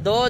2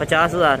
50,000।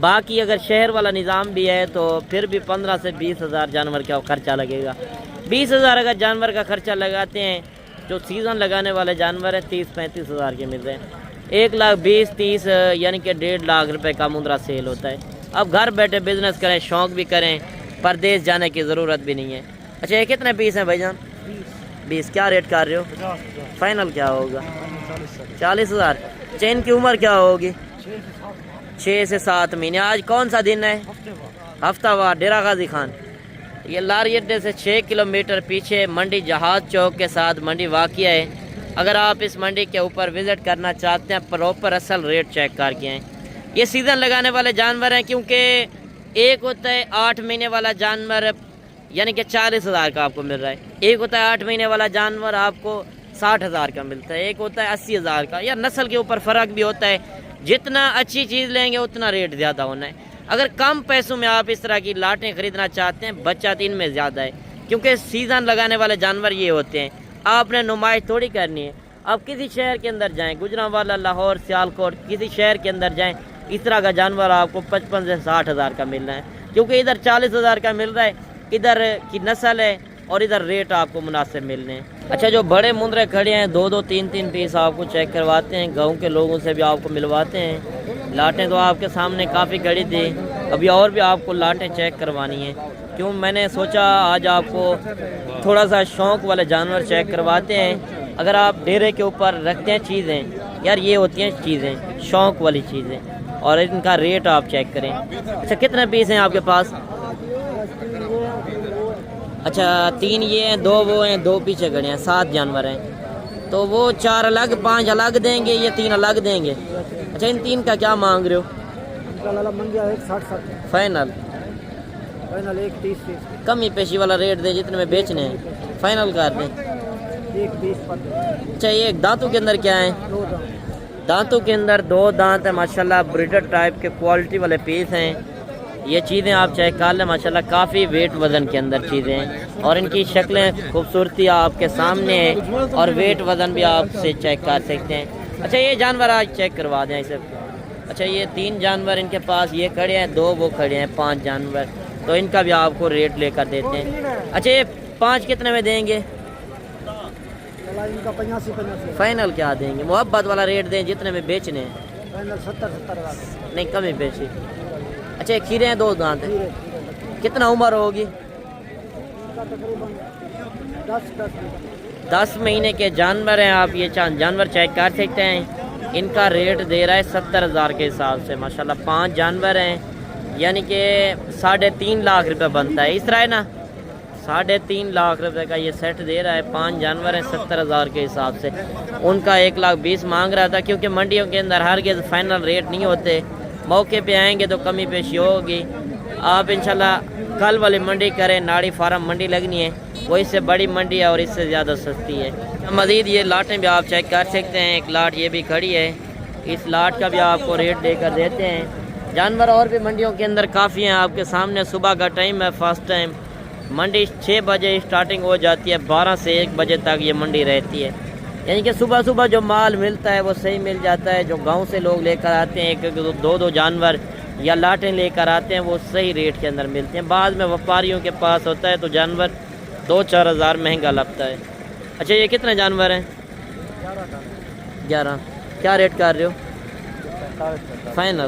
باقی اگر شہر والا نظام بھی ہے تو پھر بھی 15 سے 20 ہزار جانور کا خرچہ لگے گا. 20 ہزار اگر جانور کا خرچہ لگاتے ہیں، جو سیزن لگانے والے جانور ہیں 30-35 ہزار کے مل رہے ہیں. 1,20,30 یعنی کہ 1.5 لاکھ روپے کا مندرا سیل ہوتا ہے. اب گھر بیٹھے بزنس کریں، شوق بھی کریں، پردیس جانے کی ضرورت بھی نہیں ہے. اچھا یہ کتنے پیس ہیں بھائی جان؟ 20. کیا ریٹ کر رہے ہو؟ فائنل کیا ہوگا؟ 40,000. چین کی عمر کیا ہوگی؟ 6 سے 7 مہینے. آج کون سا دن ہے؟ ہفتہ وار. ڈیرہ غازی خان. یہ لاری اڈے سے 6 کلومیٹر پیچھے منڈی جہاز چوک کے ساتھ منڈی واقع ہے. اگر آپ اس منڈی کے اوپر وزٹ کرنا چاہتے ہیں، پراپر اصل ریٹ چیک کر کے ہیں. یہ سیزن لگانے والے جانور ہیں، کیونکہ ایک ہوتا ہے 8 مہینے والا جانور یعنی کہ 40,000 کا آپ کو مل رہا ہے. ایک ہوتا ہے 8 مہینے والا جانور آپ کو 60,000 کا ملتا ہے. ایک ہوتا ہے 80,000 کا. یا نسل کے اوپر فرق بھی ہوتا ہے. جتنا اچھی چیز لیں گے اتنا ریٹ زیادہ ہونا ہے. اگر کم پیسوں میں آپ اس طرح کی لاٹیں خریدنا چاہتے ہیں، بچت ان میں زیادہ ہے، کیونکہ سیزن لگانے والے جانور یہ ہوتے ہیں. آپ نے نمائش تھوڑی کرنی ہے. آپ کسی شہر کے اندر جائیں، گجرانوالہ، لاہور، سیالکوٹ، کسی شہر کے اندر جائیں، اس طرح کا جانور آپ کو 55 سے 60,000 کا مل رہا ہے، کیونکہ ادھر 40,000 کا مل رہا ہے. ادھر کی نسل ہے اور ادھر ریٹ آپ کو مناسب ملنے ہیں. اچھا جو بڑے مندرے کھڑے ہیں 2-2 3-3 پیس آپ کو چیک کرواتے ہیں. گاؤں کے لوگوں سے بھی آپ کو ملواتے ہیں. لاٹیں تو آپ کے سامنے کافی کھڑی تھی. ابھی اور بھی آپ کو لاٹیں چیک کروانی ہیں. کیوں میں نے سوچا آج آپ کو تھوڑا سا شوق والے جانور چیک کرواتے ہیں. اگر آپ ڈیرے کے اوپر رکھتے ہیں چیزیں، یار یہ ہوتی ہیں چیزیں شوق والی چیزیں، اور ان کا ریٹ آپ چیک کریں. اچھا کتنے پیس ہیں آپ کے پاس؟ اچھا 3 یہ ہیں، 2 وہ ہیں، 2 پیچھے کھڑے ہیں، 7 جانور ہیں. تو وہ 4 الگ 5 الگ دیں گے، یہ 3 الگ دیں گے. اچھا ان 3 کا کیا مانگ رہے ہو؟ فائنل 1,30,30. کمی پیشی والا ریٹ دیں جتنے میں بیچنے ہیں، فائنل کر دیں. 1,20,15. اچھا یہ دانتوں کے اندر کیا ہیں؟ دانتوں کے اندر 2 دانت ہیں ماشاءاللہ، بریڈر ٹائپ کے کوالٹی والے پیس ہیں. یہ چیزیں آپ چیک کر لیں، ماشاءاللہ کافی ویٹ وزن کے اندر چیزیں ہیں، اور ان کی شکلیں خوبصورتی آپ کے سامنے ہیں، اور ویٹ وزن بھی آپ سے چیک کر سکتے ہیں. اچھا یہ جانور آج چیک کروا دیں اسے. اچھا یہ 3 جانور ان کے پاس یہ کھڑے ہیں، 2 وہ کھڑے ہیں، 5 جانور. تو ان کا بھی آپ کو ریٹ لے کر دیتے ہیں. اچھا یہ 5 کتنے میں دیں گے؟ فائنل کیا دیں گے؟ محبت والا ریٹ دیں جتنے میں بیچنے ہیں. 70,000. نہیں کمی بیچی. اچھا کھیرے ہیں 2 دانت ہیں، کتنا عمر ہوگی؟ 10 مہینے کے جانور ہیں. آپ یہ جانور چیک کر سکتے ہیں. ان کا ریٹ دے رہا ہے 70,000 کے حساب سے. ماشاءاللہ 5 جانور ہیں، یعنی کہ 3.5 لاکھ روپے بنتا ہے. اس طرح ہے نا، 3.5 لاکھ روپے کا یہ سیٹ دے رہا ہے. 5 جانور ہیں 70,000 کے حساب سے. ان کا 1,20,000 مانگ رہا تھا، کیونکہ منڈیوں کے اندر ہرگز فائنل ریٹ نہیں ہوتے. موقع پہ آئیں گے تو کمی پیشی ہوگی. آپ انشاءاللہ کل والی منڈی کریں، ناڑی فارم منڈی لگنی ہے، وہ اس سے بڑی منڈی ہے اور اس سے زیادہ سستی ہے. مزید یہ لاٹیں بھی آپ چیک کر سکتے ہیں. ایک لاٹ یہ بھی کھڑی ہے، اس لاٹ کا بھی آپ کو ریٹ دے کر دیتے ہیں. جانور اور بھی منڈیوں کے اندر کافی ہیں آپ کے سامنے. صبح کا ٹائم ہے، فاسٹ ٹائم. منڈی 6 بجے اسٹارٹنگ ہو جاتی ہے، 12 سے 1 بجے تک یہ منڈی رہتی ہے. یعنی کہ صبح صبح جو مال ملتا ہے وہ صحیح مل جاتا ہے. جو گاؤں سے لوگ لے کر آتے ہیں 1-2 جانور یا لاٹیں لے کر آتے ہیں، وہ صحیح ریٹ کے اندر ملتے ہیں. بعد میں وپاریوں کے پاس ہوتا ہے تو جانور 2-4 ہزار مہنگا لگتا ہے. اچھا یہ کتنے جانور ہیں؟ 11. کیا ریٹ کر رہے ہو؟ فائنل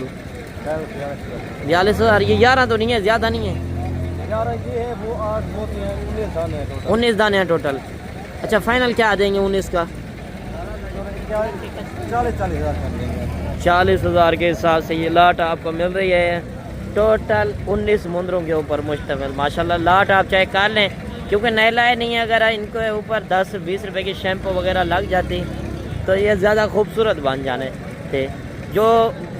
42,000. یہ 11 تو نہیں ہے، زیادہ نہیں ہے. 19 دانے ہیں ٹوٹل. اچھا فائنل کیا دیں گے 19 کا؟ 40,000 کے حساب سے یہ لاٹ آپ کو مل رہی ہے. ٹوٹل 19 مندروں کے اوپر مشتمل. ماشاءاللہ لاٹ آپ چیک کر لیں، کیونکہ نئے لائے نہیں ہے. اگر ان کے اوپر 10-20 روپے کی شیمپو وغیرہ لگ جاتی تو یہ زیادہ خوبصورت بن جانے تھے. جو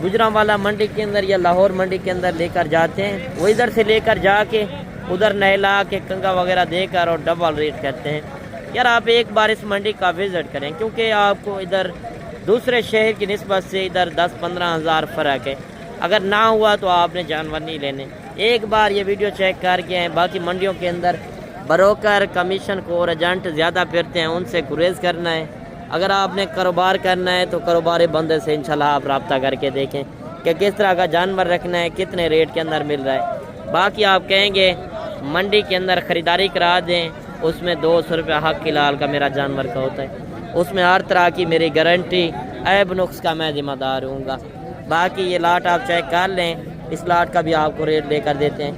گجرانوالہ منڈی کے اندر یا لاہور منڈی کے اندر لے کر جاتے ہیں، وہ ادھر سے لے کر جا کے ادھر نہلا کے کنگا وغیرہ دے کر اور ڈبل ریٹ کرتے ہیں. یار آپ ایک بار اس منڈی کا وزٹ کریں، کیونکہ آپ کو ادھر دوسرے شہر کی نسبت سے ادھر 10-15 ہزار فرق ہے. اگر نہ ہوا تو آپ نے جانور نہیں لینے. ایک بار یہ ویڈیو چیک کر کے ہیں. باقی منڈیوں کے اندر بروکر کمیشن کو اور ایجنٹ زیادہ پھرتے ہیں، ان سے گریز کرنا ہے. اگر آپ نے کاروبار کرنا ہے تو کاروباری بندے سے انشاءاللہ آپ رابطہ کر کے دیکھیں. کہ کس طرح کا جانور رکھنا ہے, کتنے ریٹ کے اندر مل رہا ہے. باقی آپ کہیں گے منڈی کے اندر خریداری کرا دیں, اس میں 200 روپیہ حق کلال کا میرا جانور کا ہوتا ہے, اس میں ہر طرح کی میری گارنٹی, عیب نقص کا میں ذمہ دار ہوں گا. باقی یہ لاٹ آپ چیک کر لیں, اس لاٹ کا بھی آپ کو ریٹ لے کر دیتے ہیں.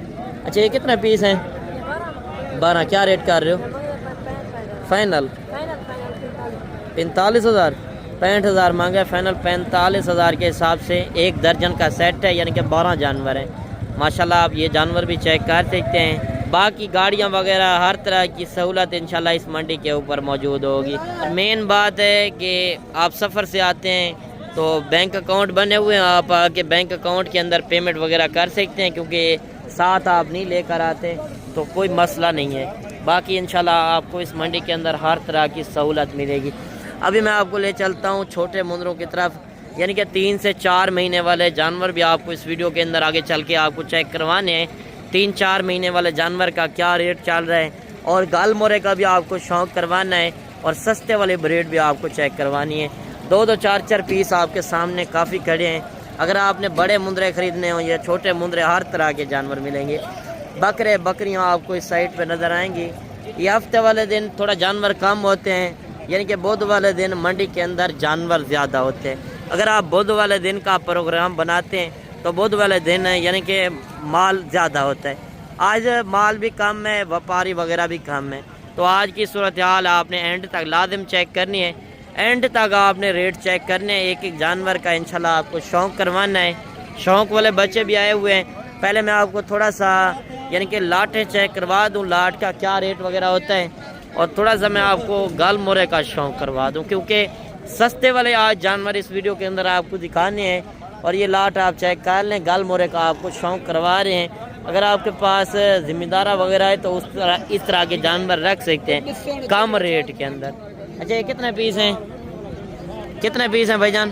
اچھا یہ کتنے پیس ہیں؟ 12. کیا ریٹ کر رہے ہو فائنل؟ 45,000. 65,000 مانگا ہے فائنل. 45,000 کے حساب سے ایک درجن کا سیٹ ہے, یعنی کہ 12 جانور ہیں. ماشاءاللہ آپ یہ جانور بھی چیک کر سکتے ہیں. باقی گاڑیاں وغیرہ ہر طرح کی سہولت انشاءاللہ اس منڈی کے اوپر موجود ہوگی. مین بات ہے کہ آپ سفر سے آتے ہیں تو بینک اکاؤنٹ بنے ہوئے ہیں, آپ آ کے بینک اکاؤنٹ کے اندر پیمنٹ وغیرہ کر سکتے ہیں, کیونکہ ساتھ آپ نہیں لے کر آتے تو کوئی مسئلہ نہیں ہے. باقی انشاءاللہ آپ کو اس منڈی کے اندر ہر طرح کی سہولت ملے گی. ابھی میں آپ کو لے چلتا ہوں چھوٹے مندروں کی طرف, یعنی کہ 3 سے 4 مہینے والے جانور بھی آپ کو اس ویڈیو کے اندر آگے چل کے آپ کو چیک کروانے ہیں. 3-4 مہینے والے جانور کا کیا ریٹ چل رہا ہے, اور گال مورے کا بھی آپ کو شوق کروانا ہے, اور سستے والے بریڈ بھی آپ کو چیک کروانی ہے. 2-2, 4-4 پیس آپ کے سامنے کافی کھڑے ہیں. اگر آپ نے بڑے مندرے خریدنے ہوں یا چھوٹے مندرے, ہر طرح کے جانور ملیں گے. بکرے بکریاں آپ کو اس سائٹ پہ نظر آئیں گی. یہ ہفتے والے دن تھوڑا جانور کم ہوتے ہیں, یعنی کہ بدھ والے دن منڈی کے اندر جانور زیادہ ہوتے ہیں. اگر آپ بدھ والے دن کا پروگرام بناتے ہیں تو بدھ والے دن یعنی کہ مال زیادہ ہوتا ہے. آج مال بھی کم ہے, وپاری وغیرہ بھی کم ہے. تو آج کی صورتحال آپ نے اینڈ تک لازم چیک کرنی ہے. اینڈ تک آپ نے ریٹ چیک کرنے ہیں, ایک ایک جانور کا انشاءاللہ آپ کو شوق کروانا ہے. شوق والے بچے بھی آئے ہوئے ہیں. پہلے میں آپ کو تھوڑا سا یعنی کہ لاٹیں چیک کروا دوں, لاٹ کا کیا ریٹ وغیرہ ہوتا ہے, اور تھوڑا سا میں آپ کو گال مورے کا شوق کروا دوں, کیونکہ سستے والے آج جانور اس ویڈیو کے اندر آپ کو دکھانے ہیں. اور یہ لاٹ آپ چیک کر لیں, گال مورے کا آپ کو شوق کروا رہے ہیں. اگر آپ کے پاس ذمہ دارہ وغیرہ ہے تو اس طرح کے جانور رکھ سکتے ہیں کم ریٹ کے اندر. اچھا یہ کتنے پیس ہیں, کتنے پیس ہیں بھائی جان؟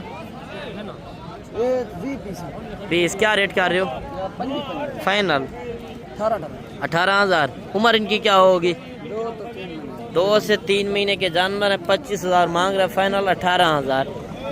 20. کیا ریٹ کر رہے ہو فائنل؟ 18,000. عمر ان کی کیا ہوگی؟ 2 سے 3 مہینے کے جانور ہیں. 25,000 مانگ رہے, فائنل 18,000.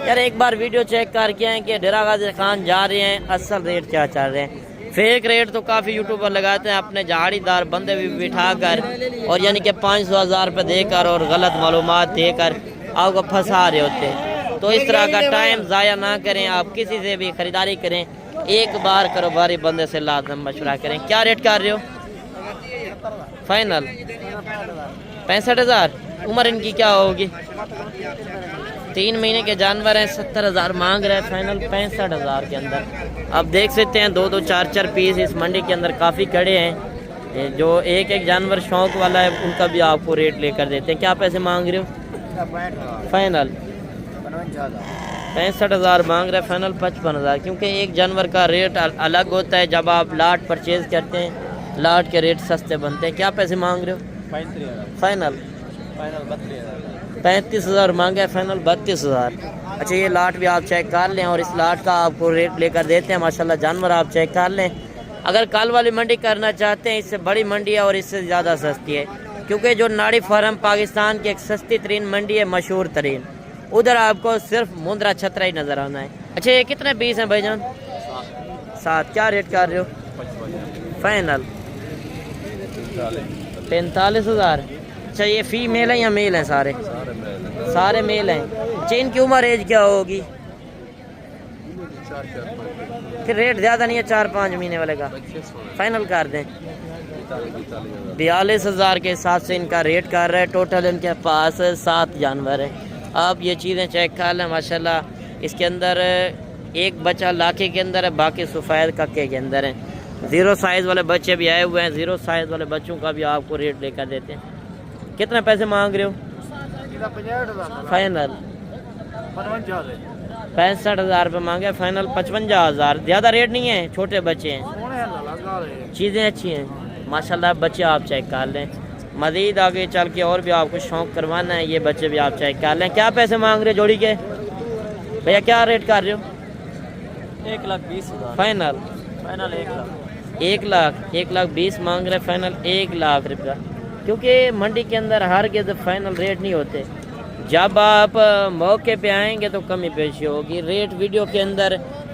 یار ایک بار ویڈیو چیک کر کے آئیں کہ ڈیرا غازی خان جا رہے ہیں, اصل ریٹ کیا چل رہے ہیں. فیک ریٹ تو کافی یوٹیوبر لگاتے ہیں اپنے جھاڑی دار بندے بھی بٹھا کر, اور یعنی کہ 500,000 روپے دے کر اور غلط معلومات دے کر آپ کو پھنسا رہے ہوتے ہیں. تو اس طرح کا ٹائم ضائع نہ کریں. آپ کسی سے بھی خریداری کریں, ایک بار کاروباری بندے سے لازم مشورہ کریں. کیا ریٹ کر رہے ہو فائنل؟ 65,000. عمر ان کی کیا ہوگی؟ 3 مہینے کے جانور ہیں. 70,000 مانگ رہے, فائنل 65,000 کے اندر. آپ دیکھ سکتے ہیں 2-2, 4-4 پیس اس منڈی کے اندر کافی کھڑے ہیں. جو ایک ایک جانور شوق والا ہے ان کا بھی آپ کو ریٹ لے کر دیتے ہیں. کیا پیسے مانگ رہے ہو فائنل؟ 65,000 مانگ رہے, فائنل 55,000. کیونکہ ایک جانور کا ریٹ الگ ہوتا ہے. جب آپ لاٹ پرچیز کرتے ہیں لاٹ کے ریٹ سستے بنتے ہیں. کیا پیسے مانگ رہے ہو فائنل؟ 35,000 مانگا ہے, فائنل 32,000. اچھا یہ لاٹ بھی آپ چیک کر لیں, اور اس لاٹ کا آپ کو ریٹ لے کر دیتے ہیں. ماشاءاللہ جانور آپ چیک کر لیں. اگر کال والی منڈی کرنا چاہتے ہیں, اس سے بڑی منڈی ہے اور اس سے زیادہ سستی ہے, کیونکہ جو ناڑی فارم پاکستان کی ایک سستی ترین منڈی ہے, مشہور ترین, ادھر آپ کو صرف مندرا چھترا ہی نظر آنا ہے. اچھا یہ کتنے پیس ہیں بھائی جان؟ 7. کیا ریٹ کر رہے ہو فائنل؟ 45,000. اچھا یہ فیمیل ہیں یا میل ہیں؟ سارے میل ہیں. اچھا ان کی عمر ایج کیا ہوگی؟ پھر ریٹ زیادہ نہیں ہے 4-5 مہینے والے کا, فائنل کر دیں 42,000 کے حساب سے ان کا ریٹ کر رہا ہے. ٹوٹل ان کے پاس 7 جانور ہیں. آپ یہ چیزیں چیک کر لیں. ماشاءاللہ اس کے اندر ایک بچہ لاکھے کے اندر ہے, باقی سفید ککے کے اندر ہیں. 0 سائز والے بچے بھی آئے ہوئے ہیں. 0 سائز والے بچوں کا بھی آپ کو ریٹ لے کر دیتے ہیں. کتنے پیسے مانگ رہے ہو فائنل؟ 65,000 روپے مانگے, فائنل 55,000. زیادہ ریٹ نہیں ہے, چھوٹے بچے ہیں, چیزیں اچھی ہیں ماشاءاللہ. بچے آپ چیک کر لیں. مزید آگے چل کے اور بھی آپ کو شوق کروانا ہے, یہ بچے بھی آپ چیک کر لیں. کیا پیسے مانگ رہے جوڑی کے بھیا؟ کیا ریٹ کر رہے ہو 1,20,000 فائنل؟ 1,20,000 مانگ رہے, فائنل 1,00,000 روپیہ. کیونکہ منڈی کے اندر ہر کے فائنل ریٹ نہیں ہوتے. جب آپ موقع پہ آئیں گے تو کمی پیشی ہوگی. ریٹ ویڈیو کے اندر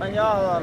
50,000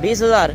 20,000।